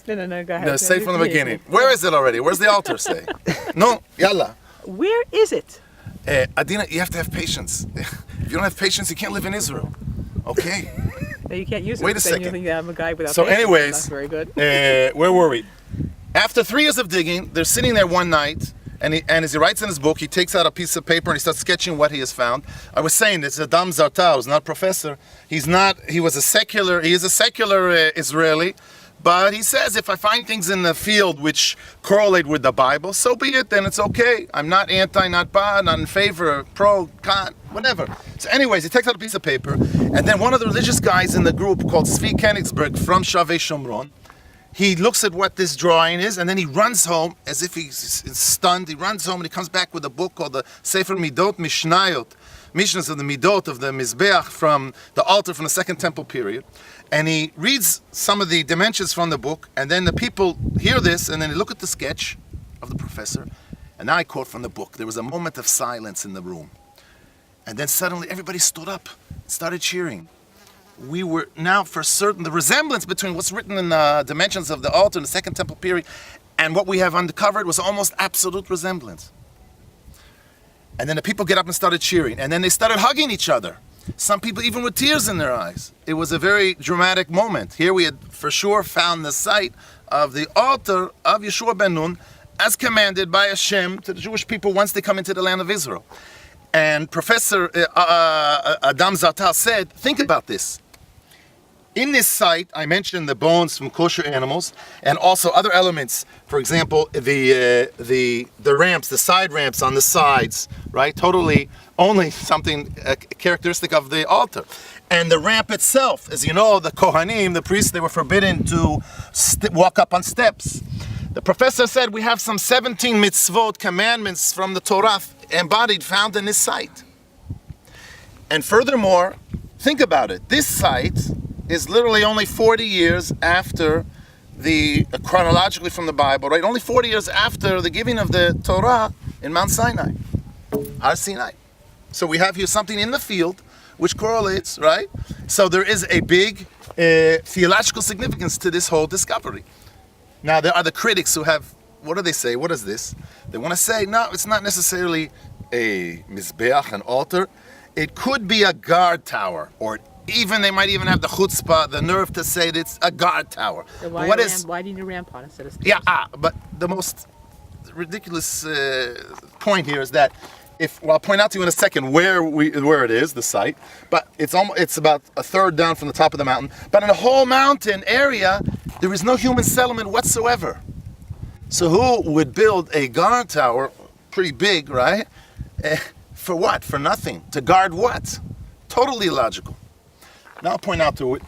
No, go ahead. No, say from the beginning. Where is it already? Where's the altar say? No, yalla. Where is it? Adina, you have to have patience. If you don't have patience, you can't live in Israel. Okay? No, you can't use it. Wait a second. You think I'm a guy without So patience. anyways, That's very good. Where were we? After 3 years of digging, they're sitting there one night, and as he writes in his book, he takes out a piece of paper and he starts sketching what he has found. I was saying it's Adam Zartar, who's not a professor. He is a secular Israeli, but he says if I find things in the field which correlate with the Bible, so be it, then it's okay. I'm not anti, not bad, not in favor, pro, con, whatever. So anyways, he takes out a piece of paper, and then one of the religious guys in the group called Zvi Kenigsberg from Shavei Shomron, he looks at what this drawing is, and then he runs home as if he's stunned. He runs home and he comes back with a book called the Sefer Midot Mishnayot, Mishnahs of the Midot of the Mizbeach from the altar from the Second Temple period. And he reads some of the dimensions from the book, and then the people hear this, and then they look at the sketch of the professor, and now I quote from the book. There was a moment of silence in the room. And then suddenly everybody stood up, started cheering. We were now for certain, the resemblance between what's written in the dimensions of the altar in the Second Temple period and what we have uncovered was almost absolute resemblance. And then the people get up and started cheering, and then they started hugging each other. Some people even with tears in their eyes. It was a very dramatic moment. Here we had for sure found the site of the altar of Yeshua ben Nun as commanded by Hashem to the Jewish people once they come into the land of Israel. And Professor Adam Zartar said, think about this. In this site, I mentioned the bones from kosher animals and also other elements. For example, the ramps, the side ramps on the sides, right? Totally only something characteristic of the altar. And the ramp itself, as you know, the Kohanim, the priests, they were forbidden to walk up on steps. The professor said we have some 17 mitzvot, commandments from the Torah embodied, found in this site. And furthermore, think about it. This site is literally only 40 years after chronologically from the Bible, right? Only 40 years after the giving of the Torah in Mount Sinai, Har Sinai. So we have here something in the field which correlates, right? So there is a big theological significance to this whole discovery. Now there are the critics who have, what do they say? What is this? They want to say, no, it's not necessarily a mizbeach, an altar. It could be a guard tower, or even they might even have the chutzpah, the nerve to say that it's a guard tower. So why do you need a ramp on instead of stairs? Yeah, but the most ridiculous point here is that I'll point out to you in a second where it is, the site, but it's about a third down from the top of the mountain. But in the whole mountain area, there is no human settlement whatsoever. So who would build a guard tower, pretty big, right? For what? For nothing. To guard what? Totally illogical. Now I'll point out to it.